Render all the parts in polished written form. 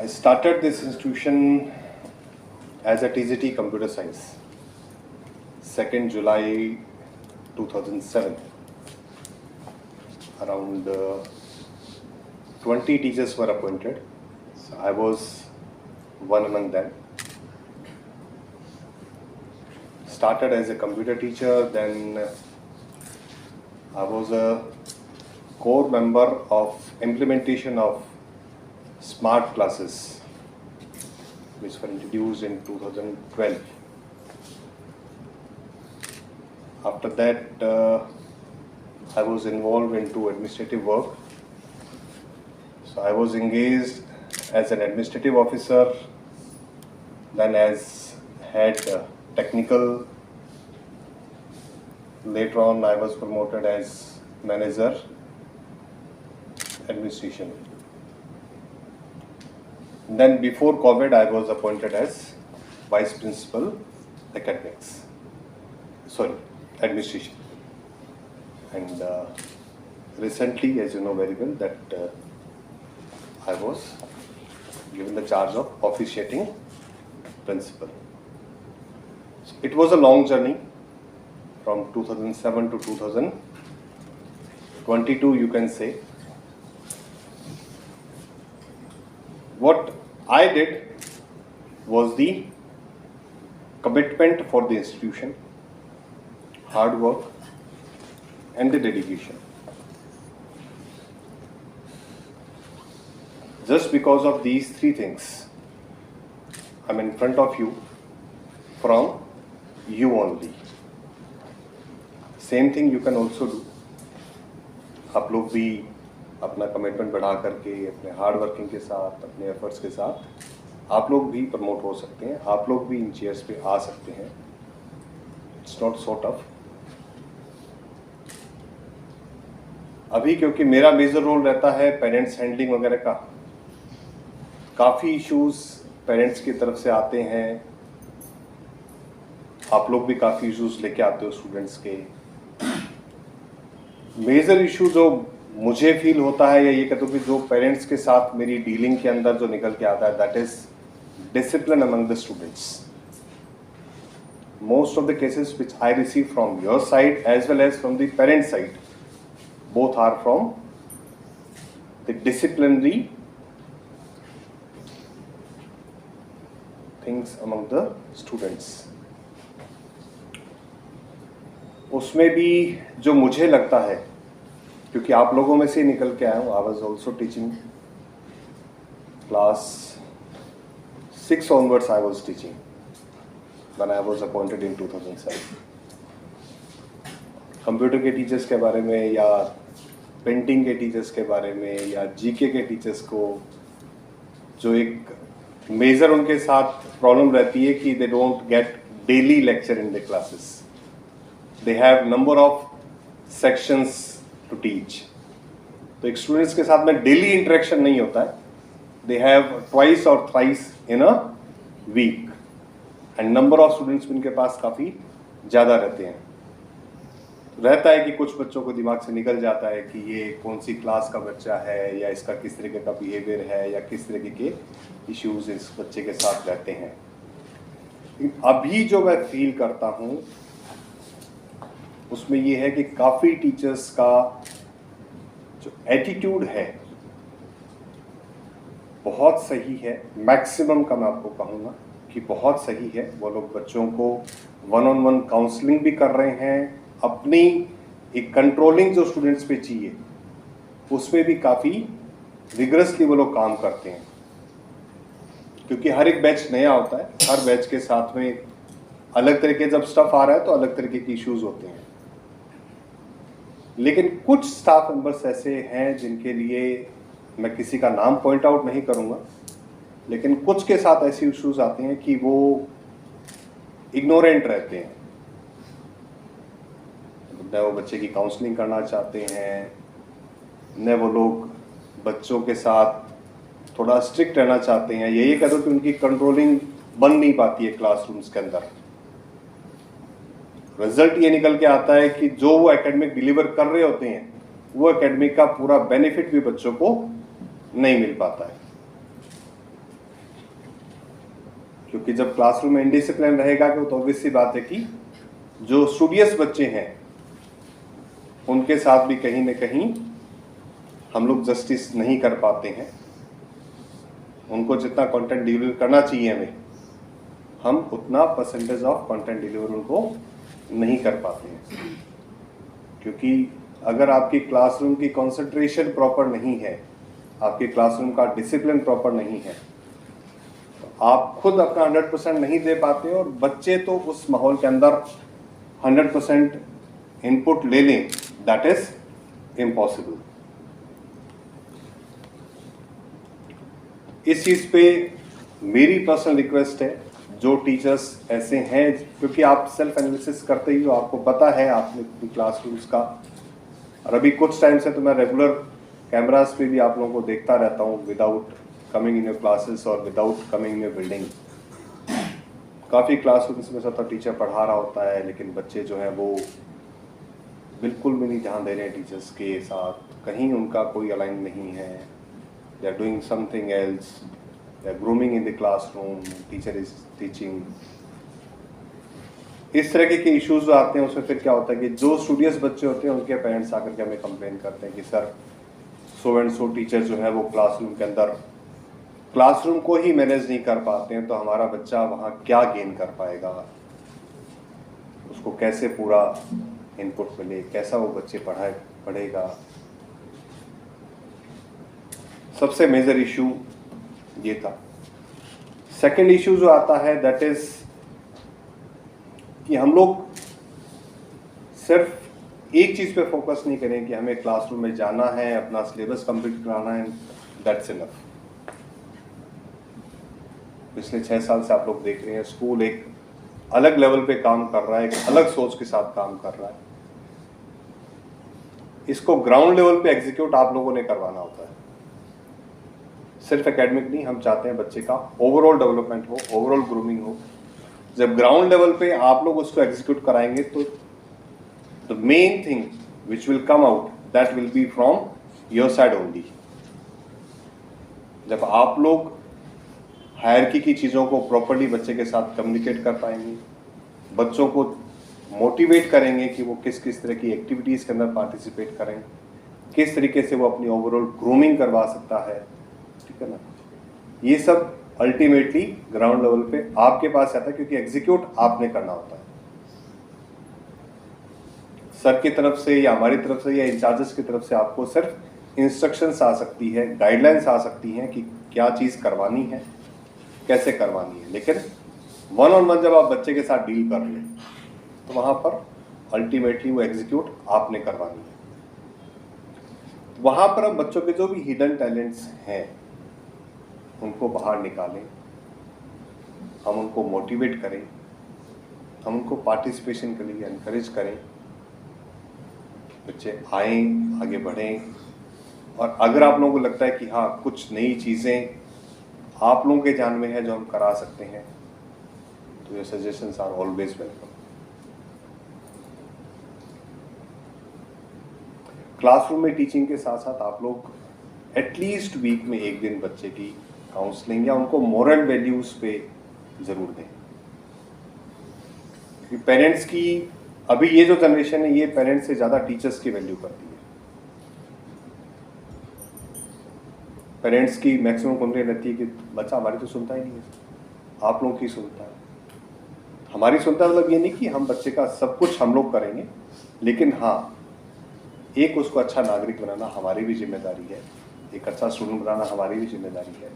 I started this institution as a TGT Computer Science, 2nd July 2007. Around 20 teachers were appointed. So I was one among them. Started as a computer teacher, then I was a core member of implementation of smart classes, which were introduced in 2012. After that, I was involved into administrative work. So I was engaged as an administrative officer, then as head technical. Later on, I was promoted as manager administration. Then before COVID, I was appointed as vice principal academics. Administration. And recently, as you know very well, that I was given the charge of officiating principal. So it was a long journey from 2007 to 2022, you can say. What I did was the commitment for the institution, hard work, and the dedication. Just because of these three things, I'm in front of you from you only. Same thing you can also do. आप लोग भी अपना commitment बढ़ा करके, अपने hard working के साथ, अपने एफर्ट्स के साथ आप लोग भी प्रमोट हो सकते हैं, आप लोग भी इन चेयर्स पे आ सकते हैं. It's not so tough. अभी क्योंकि मेरा मेजर रोल रहता है पेरेंट्स हैंडलिंग वगैरह का, काफ़ी इश्यूज पेरेंट्स की तरफ से आते हैं, आप लोग भी काफ़ी इश्यूज लेके आते हो स्टूडेंट्स के. मेजर इशू जो मुझे फील होता है, या ये कहते हो कि जो पेरेंट्स के साथ मेरी डीलिंग के अंदर जो निकल के आता है, that is discipline among the students. Most of the cases which I receive from your side as well as from the parent side, both are from the disciplinary things among the students. उसमें भी जो मुझे लगता है, क्योंकि आप लोगों में से निकल के आया हूँ, I was also teaching class 6 onwards. I was teaching when I was appointed in 2007. Computer के टीचर्स के बारे में, या पेंटिंग के टीचर्स के बारे में, या जीके के टीचर्स को जो एक मेजर उनके साथ प्रॉब्लम रहती है कि they don't get daily lecture in the classes. They have number of sections to teach. तो एक स्टूडेंट्स के साथ में डेली इंटरेक्शन नहीं होता है. They have twice or thrice in a week, and number of students उनके पास काफ़ी ज़्यादा रहते हैं. रहता है कि कुछ बच्चों को दिमाग से निकल जाता है कि ये कौन सी क्लास का बच्चा है, या इसका किस तरीके का बिहेवियर है, या किस तरीके के इश्यूज इस बच्चे के साथ रहते हैं. अभी जो मैं फील करता हूँ उसमें ये है कि काफ़ी टीचर्स का जो एटीट्यूड है बहुत सही है. मैक्सिमम का मैं आपको कहूँगा कि बहुत सही है. वो लोग बच्चों को 1-on-1 काउंसलिंग भी कर रहे हैं. अपनी एक कंट्रोलिंग जो स्टूडेंट्स पे चाहिए उसमें भी काफ़ी विग्रसली वो लोग काम करते हैं, क्योंकि हर एक बैच नया होता है. हर बैच के साथ में अलग तरीके जब स्टफ आ रहा है तो अलग तरीके के इश्यूज होते हैं. लेकिन कुछ स्टाफ मेंबर्स ऐसे हैं जिनके लिए मैं किसी का नाम पॉइंट आउट नहीं करूंगा, लेकिन कुछ के साथ ऐसे इश्यूज आते हैं कि वो इग्नोरेंट रहते हैं. न वो बच्चे की काउंसलिंग करना चाहते हैं, न वो लोग बच्चों के साथ थोड़ा स्ट्रिक्ट रहना चाहते हैं. यही कह दो कि उनकी कंट्रोलिंग बन नहीं पाती है क्लासरूम्स के अंदर. रिजल्ट ये निकल के आता है कि जो वो एकेडमिक डिलीवर कर रहे होते हैं वो एकेडमिक का पूरा बेनिफिट भी बच्चों को नहीं मिल पाता है. क्योंकि जब क्लासरूम में इनडिसिप्लिन रहेगा तो ऑब्वियस सी बात है कि जो स्टूडियस बच्चे हैं उनके साथ भी कहीं ना कहीं हम लोग जस्टिस नहीं कर पाते हैं। उनको जितना कंटेंट डिलीवर करना चाहिए हमें, हम उतना परसेंटेज ऑफ कंटेंट डिलीवर उनको नहीं कर पाते हैं। क्योंकि अगर आपकी क्लासरूम की कंसंट्रेशन प्रॉपर नहीं है, आपके क्लासरूम का डिसिप्लिन प्रॉपर नहीं है, तो आप खुद अपना 100% नहीं दे पाते और बच्चे तो उस माहौल के अंदर 100% इनपुट ले लें, दैट इज इम्पॉसिबल। इस चीज़ पे मेरी पर्सनल रिक्वेस्ट है, जो टीचर्स ऐसे हैं, क्योंकि आप सेल्फ एनालिसिस करते ही हो, आपको पता है आपने क्लासरूम्स का, और अभी कुछ टाइम से तो मैं रेगुलर कैमरास पे भी आप लोगों को देखता रहता हूँ without coming in your classes और without coming in your building. काफ़ी क्लासरूम्स में तो टीचर पढ़ा रहा होता है, लेकिन बच्चे जो हैं वो बिल्कुल भी नहीं ध्यान दे रहे हैं टीचर्स के साथ, कहीं उनका कोई अलाइन नहीं है, they are doing something else, they are grooming in the classroom, teacher is teaching. इस तरह के इश्यूज जो आते हैं उसमें फिर क्या होता है कि जो स्टूडियस बच्चे होते हैं उनके पेरेंट्स आकर के हमें कंप्लेन करते हैं कि sir so and so teacher जो है वो क्लासरूम के अंदर क्लासरूम को ही मैनेज नहीं कर पाते हैं, तो हमारा बच्चा वहाँ क्या गेन कर पाएगा, उसको कैसे पूरा इनपुट मिले, कैसा वो बच्चे पढ़ेगा। सबसे मेजर इशू ये था। सेकंड इशू जो आता है दैट इज कि हम लोग सिर्फ एक चीज पे फोकस नहीं करें कि हमें क्लासरूम में जाना है, अपना सिलेबस कंप्लीट कराना है, दैट्स इनफ। पिछले 6 साल से आप लोग देख रहे हैं स्कूल एक अलग लेवल पे काम कर रहा है, एक अलग सोच के साथ काम कर रहा है। इसको ग्राउंड लेवल पे एग्जीक्यूट आप लोगों ने करवाना होता है, सिर्फ एकेडमिक नहीं। हम चाहते हैं बच्चे का ओवरऑल डेवलपमेंट हो, ओवरऑल ग्रूमिंग हो। जब ग्राउंड लेवल पे आप लोग उसको एग्जीक्यूट कराएंगे तो the main thing which will come out that will be from your side only. जब आप लोग हायरकी की चीज़ों को प्रॉपर्ली बच्चे के साथ कम्युनिकेट कर पाएंगे, बच्चों को मोटिवेट करेंगे कि वो किस किस तरह की एक्टिविटीज़ के अंदर पार्टिसिपेट करें, किस तरीके से वो अपनी ओवरऑल ग्रूमिंग करवा सकता है, ठीक है ना। ये सब अल्टीमेटली ग्राउंड लेवल पे आपके पास आता है, क्योंकि एग्जीक्यूट आपने करना होता है। सर की तरफ से या हमारी तरफ से या इंचार्जेस की तरफ से आपको सिर्फ इंस्ट्रक्शंस आ सकती है, गाइडलाइंस आ सकती हैं कि क्या चीज़ करवानी है, कैसे करवानी है। लेकिन 1-on-1 जब आप बच्चे के साथ डील कर रहे हैं तो वहाँ पर अल्टीमेटली वो एग्जीक्यूट आपने करवानी है। वहाँ पर हम बच्चों के जो भी हिडन टैलेंट्स हैं उनको बाहर निकालें, हम उनको मोटिवेट करें, हम उनको पार्टिसिपेशन के लिए एनकरेज करें, बच्चे आएँ, आगे बढ़ें। और अगर आप लोगों को लगता है कि हाँ कुछ नई चीज़ें आप लोगों के ध्यान में है जो हम करा सकते हैं, तो ये suggestions are always welcome. Classroom में टीचिंग के साथ साथ आप लोग एटलीस्ट वीक में एक दिन बच्चे की काउंसलिंग या उनको मोरल वैल्यूज पे जरूर दें। क्योंकि पेरेंट्स की अभी ये जो जनरेशन है ये पेरेंट्स से ज़्यादा टीचर्स की वैल्यू करती है। पेरेंट्स की मैक्सिमम कंप्लेंट रहती है कि बच्चा हमारी तो सुनता ही नहीं है, आप लोगों की सुनता है। हमारी सुनता मतलब ये नहीं कि हम बच्चे का सब कुछ हम लोग करेंगे, लेकिन हाँ एक उसको अच्छा नागरिक बनाना हमारी भी जिम्मेदारी है, एक अच्छा स्टूडेंट बनाना हमारी भी जिम्मेदारी है।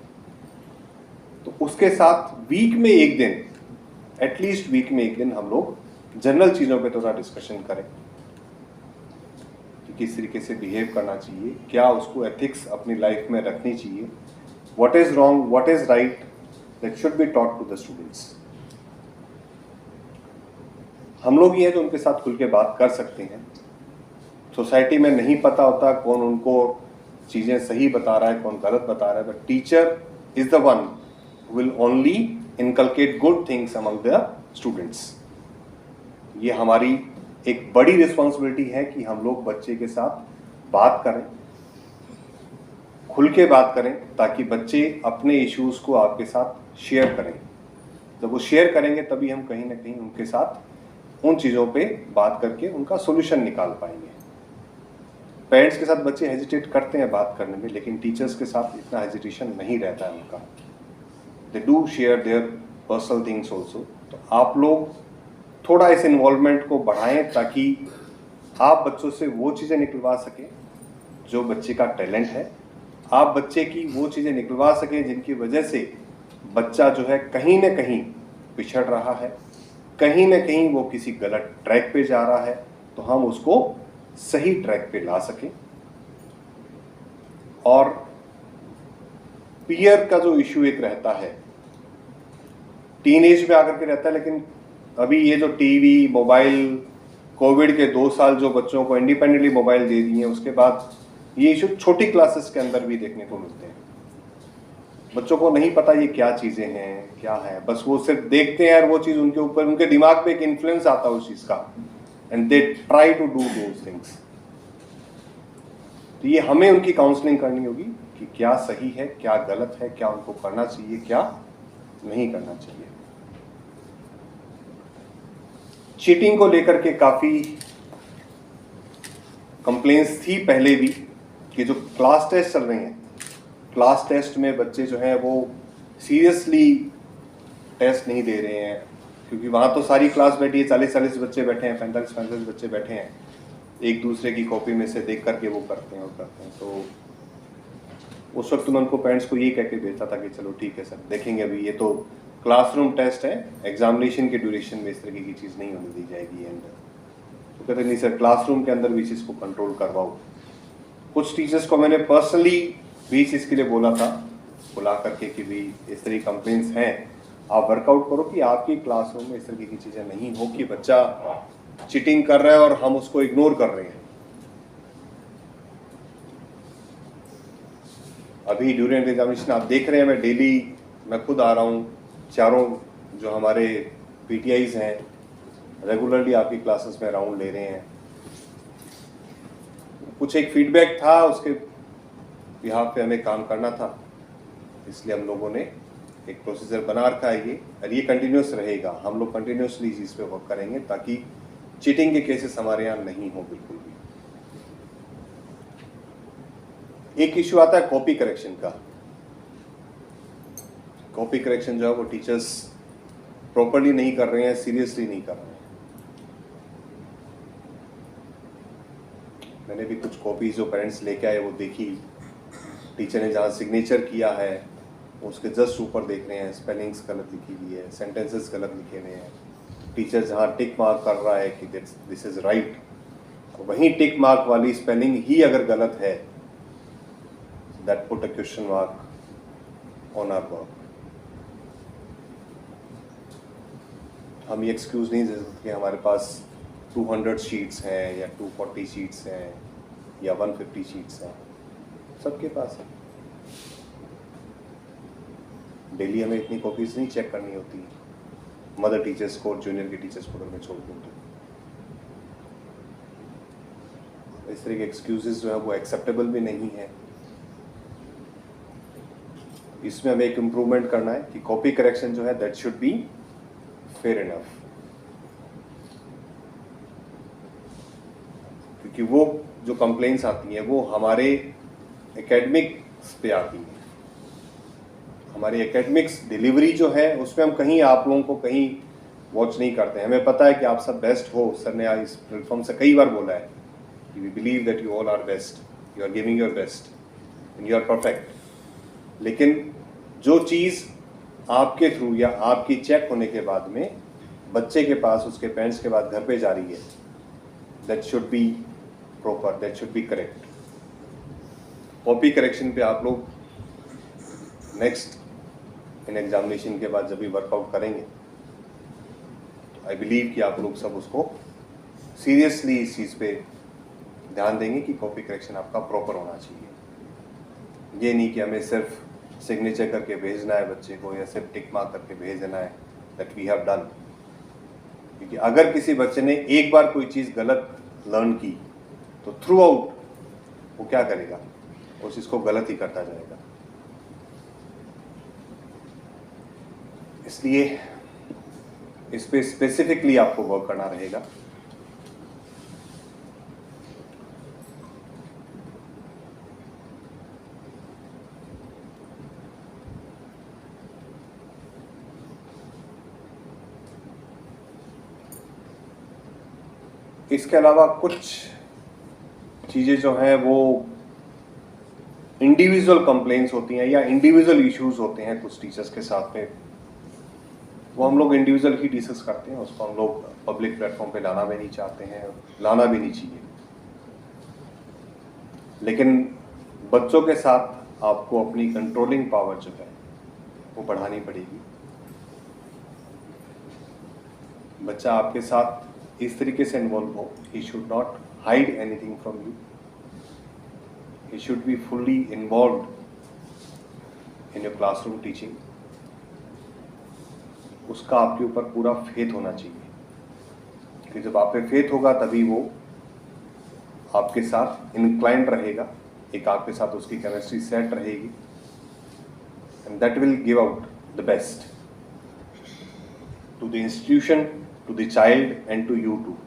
तो उसके साथ वीक में एक दिन, एटलीस्ट वीक में एक दिन हम लोग जनरल चीज़ों पे थोड़ा डिस्कशन करें कि किस तरीके से बिहेव करना चाहिए, क्या उसको एथिक्स अपनी लाइफ में रखनी चाहिए, what is wrong, what is right, that should be taught to the students. हम लोग ये जो उनके साथ खुल के बात कर सकते हैं। सोसाइटी में नहीं पता होता कौन उनको चीज़ें सही बता रहा है, कौन गलत बता रहा है, but teacher is the one will only inculcate good things among the students. ये हमारी एक बड़ी रिस्पॉन्सिबिलिटी है कि हम लोग बच्चे के साथ बात करें, खुल के बात करें, ताकि बच्चे अपने इश्यूज को आपके साथ शेयर करें। जब वो शेयर करेंगे तभी हम कहीं ना कहीं उनके साथ उन चीज़ों पे बात करके उनका सोल्यूशन निकाल पाएंगे। पेरेंट्स के साथ बच्चे हेजिटेट करते हैं बात करने में, लेकिन टीचर्स के साथ इतना हेजिटेशन नहीं रहता है उनका। They do share their personal things also. तो आप लोग थोड़ा इस इन्वॉल्वमेंट को बढ़ाएं ताकि आप बच्चों से वो चीज़ें निकलवा सकें जो बच्चे का टैलेंट है, आप बच्चे की वो चीज़ें निकलवा सकें जिनकी वजह से बच्चा जो है कहीं ना कहीं पिछड़ रहा है, कहीं ना कहीं वो किसी गलत ट्रैक पे जा रहा है, तो हम उसको सही ट्रैक पे ला सकें। और पीयर का जो इशू एक रहता है, टीन एज में आकर के रहता है, लेकिन अभी ये जो टीवी, मोबाइल, कोविड के 2 साल जो बच्चों को इंडिपेंडेंटली मोबाइल दे दिए, उसके बाद ये इशू छोटी क्लासेस के अंदर भी देखने को मिलते हैं। बच्चों को नहीं पता ये क्या चीज़ें हैं, क्या है, बस वो सिर्फ देखते हैं और वो चीज़ उनके ऊपर, उनके दिमाग पे एक इन्फ्लुएंस आता है उस चीज़ का, and they try to do those things. तो ये हमें उनकी काउंसलिंग करनी होगी कि क्या सही है, क्या गलत है, क्या उनको करना चाहिए, क्या नहीं करना चाहिए। चीटिंग को लेकर के काफ़ी कंप्लेंट्स थी पहले भी कि जो क्लास टेस्ट चल रहे हैं, क्लास टेस्ट में बच्चे जो हैं वो सीरियसली टेस्ट नहीं दे रहे हैं, क्योंकि वहाँ तो सारी क्लास बैठी है, 40-40 बच्चे बैठे हैं, 45-45 बच्चे बैठे हैं, एक दूसरे की कॉपी में से देख करके वो करते हैं और करते हैं। तो उस वक्त उनको पेरेंट्स को ये कह के भेजता था कि चलो ठीक है सर, देखेंगे, अभी ये तो क्लासरूम टेस्ट है, एग्जामिनेशन के ड्यूरेशन में इस तरीके की चीज़ नहीं होने दी जाएगी। एंड तो कहते नहीं सर, क्लासरूम के अंदर भी इस चीज़ को कंट्रोल करवाओ। कुछ टीचर्स को मैंने पर्सनली भी इस चीज़ के लिए बोला था, बुला करके कि भी इस तरह की कंप्लेंट्स हैं, आप वर्कआउट करो कि आपकी क्लासरूम में इस तरीके की चीज़ें नहीं हो कि बच्चा चीटिंग कर रहा है और हम उसको इग्नोर कर रहे हैं। अभी ड्यूरिंग एग्जामिनेशन आप देख रहे हैं, मैं डेली, मैं खुद आ रहा हूँ, चारों जो हमारे पीटीआईज हैं रेगुलरली आपकी क्लासेस में राउंड ले रहे हैं। कुछ एक फीडबैक था, उसके बिहाफ पे हमें काम करना था, इसलिए हम लोगों ने एक प्रोसीजर बना रखा है ये, और ये कंटिन्यूस रहेगा। हम लोग कंटिन्यूसली इस पे वर्क करेंगे ताकि चीटिंग के केसेस हमारे यहाँ नहीं हो बिल्कुल भी। एक इश्यू आता है कॉपी करेक्शन का। कॉपी करेक्शन जो है वो टीचर्स प्रॉपरली नहीं कर रहे हैं, सीरियसली नहीं कर रहे हैं। मैंने भी कुछ कॉपीज जो पेरेंट्स लेके आए वो देखी, टीचर ने जहाँ सिग्नेचर किया है उसके जस्ट ऊपर देख रहे हैं स्पेलिंग्स गलत लिखी हुई है, सेंटेंसेस गलत लिखे हुए हैं। टीचर जहाँ टिक मार्क कर रहा है कि दिस इज राइट, वहीं टिक मार्क वाली स्पेलिंग ही अगर गलत है, that put a question mark on our work. हम ये एक्सक्यूज नहीं दे सकते कि हमारे पास 200 शीट्स हैं या 240 शीट्स हैं या 150 शीट्स हैं, सबके पास है। डेली हमें इतनी कॉपीज नहीं चेक करनी होती, मदर टीचर्स को और जूनियर के टीचर्स को अगर मैं छोड़ दूँ तो। इस तरह के एक्सक्यूजेस जो है वो एक्सेप्टेबल भी नहीं है। इसमें हमें एक इम्प्रूवमेंट करना है कि कॉपी करेक्शन जो है that should be fair enough, क्योंकि वो जो कंप्लेंट्स आती हैं वो हमारे एकेडमिक्स पे आती हैं। हमारी एकेडमिक्स डिलीवरी जो है उसमें हम कहीं आप लोगों को कहीं वॉच नहीं करते हैं। हमें पता है कि आप सब बेस्ट हो, सर ने आज इस प्लेटफॉर्म से कई बार बोला है कि we believe that you all are best, you are giving your best and you are perfect. लेकिन जो चीज़ आपके थ्रू या आपकी चेक होने के बाद में बच्चे के पास, उसके पेरेंट्स के बाद घर पे जा रही है, that should B proper, that should B correct. Copy correction पे आप लोग नेक्स्ट इन एग्जामिनेशन के बाद जब भी वर्कआउट करेंगे तो आई बिलीव कि आप लोग सब उसको सीरियसली इस चीज़ पे ध्यान देंगे कि कॉपी करेक्शन आपका प्रॉपर होना चाहिए। ये नहीं कि हमें सिर्फ सिग्नेचर करके भेजना है बच्चे को या सिर्फ टिक मार्क करके भेज देना है दैट वी हैव डन। क्योंकि अगर किसी बच्चे ने एक बार कोई चीज़ गलत लर्न की तो थ्रू आउट वो क्या करेगा, उस चीज़ को गलत ही करता जाएगा। इसलिए इस पे स्पेसिफिकली आपको वर्क करना रहेगा। इसके अलावा कुछ चीज़ें जो हैं वो इंडिविजुअल कंप्लेंट्स होती हैं या इंडिविजुअल इश्यूज होते हैं कुछ टीचर्स के साथ में, वो हम लोग इंडिविजुअल ही डिस्कस करते हैं, उसको हम लोग पब्लिक प्लेटफॉर्म पे लाना भी नहीं चाहते हैं, लाना भी नहीं चाहिए। लेकिन बच्चों के साथ आपको अपनी कंट्रोलिंग पावर जो है वो बढ़ानी पड़ेगी। बच्चा आपके साथ इस तरीके से इन्वॉल्व हो, he should not hide anything from you, he should be fully involved in your classroom teaching। उसका आपके ऊपर पूरा फेथ होना चाहिए कि जब आप पे फेथ होगा तभी वो आपके साथ इंक्लाइंड रहेगा, एक आपके साथ उसकी केमिस्ट्री सेट रहेगी, and that will give out the best to the institution, to the child and to you too.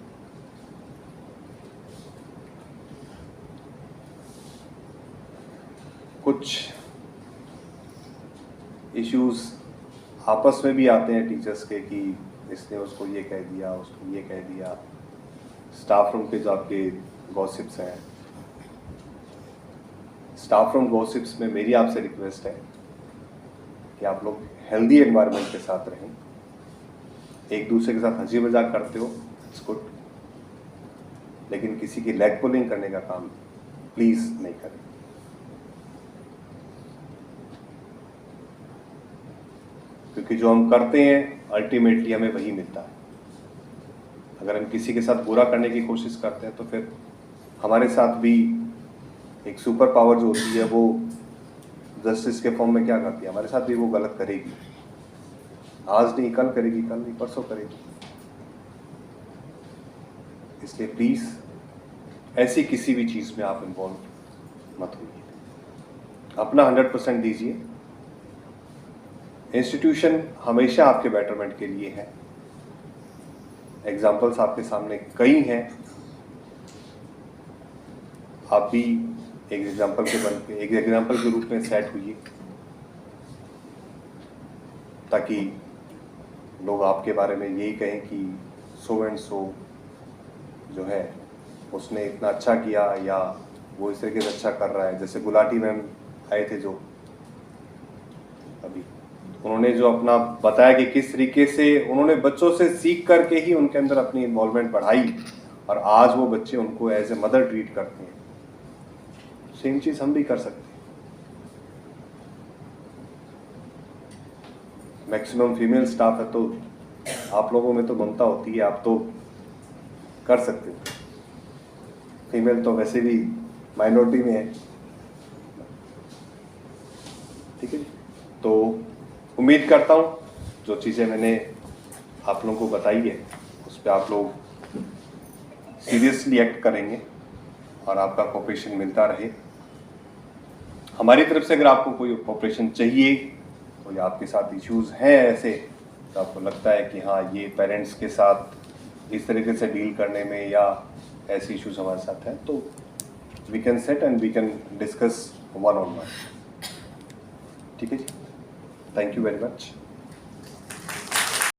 कुछ इश्यूज आपस में भी आते हैं टीचर्स के कि इसने उसको ये कह दिया, उसको ये कह दिया। स्टाफ रूम के जो आपके गॉसिप्स हैं, स्टाफ रूम गॉसिप्स में मेरी आपसे रिक्वेस्ट है कि आप लोग हेल्दी एनवायरनमेंट के साथ रहें। एक दूसरे के साथ हंसी मजाक करते हो, इट्स गुड, लेकिन किसी की लेग पुलिंग करने का काम प्लीज नहीं करें। क्योंकि जो हम करते हैं अल्टीमेटली हमें वही मिलता है। अगर हम किसी के साथ बुरा करने की कोशिश करते हैं तो फिर हमारे साथ भी एक सुपर पावर जो होती है वो जस्टिस के फॉर्म में क्या करती है, हमारे साथ भी वो गलत करेगी। आज नहीं कल करेगी, कल नहीं परसों करेगी। इसलिए प्लीज ऐसी किसी भी चीज में आप इन्वॉल्व मत होइए, अपना 100% दीजिए। इंस्टीट्यूशन हमेशा आपके बेटरमेंट के लिए है। एग्जाम्पल्स आपके सामने कई हैं, आप भी एक एग्जाम्पल के रूप में सेट हुई, ताकि लोग आपके बारे में यही कहें कि सो एंड सो जो है उसने इतना अच्छा किया या वो इस तरीके से अच्छा कर रहा है। जैसे गुलाटी मैम आए थे जो अभी, उन्होंने जो अपना बताया कि किस तरीके से उन्होंने बच्चों से सीख करके ही उनके अंदर अपनी इन्वॉल्वमेंट बढ़ाई और आज वो बच्चे उनको एज ए मदर ट्रीट करते हैं। सेम चीज हम भी कर सकते हैं। मैक्सिमम फीमेल स्टाफ है तो आप लोगों में तो ममता होती है, आप तो कर सकते हो। फीमेल तो वैसे भी माइनॉरिटी में है, ठीक है जी। तो उम्मीद करता हूँ जो चीज़ें मैंने आप लोगों को बताई है उस पर आप लोग सीरियसली एक्ट करेंगे और आपका कोऑपरेशन मिलता रहे। हमारी तरफ से अगर आपको कोई कोऑपरेशन चाहिए, तो या आपके साथ इश्यूज हैं ऐसे, तो आपको लगता है कि हाँ ये पेरेंट्स के साथ इस तरीके से डील करने में या ऐसे इश्यूज हमारे साथ हैं, तो we can set and we can discuss 1-on-1। ठीक है जी, थैंक यू वेरी मच।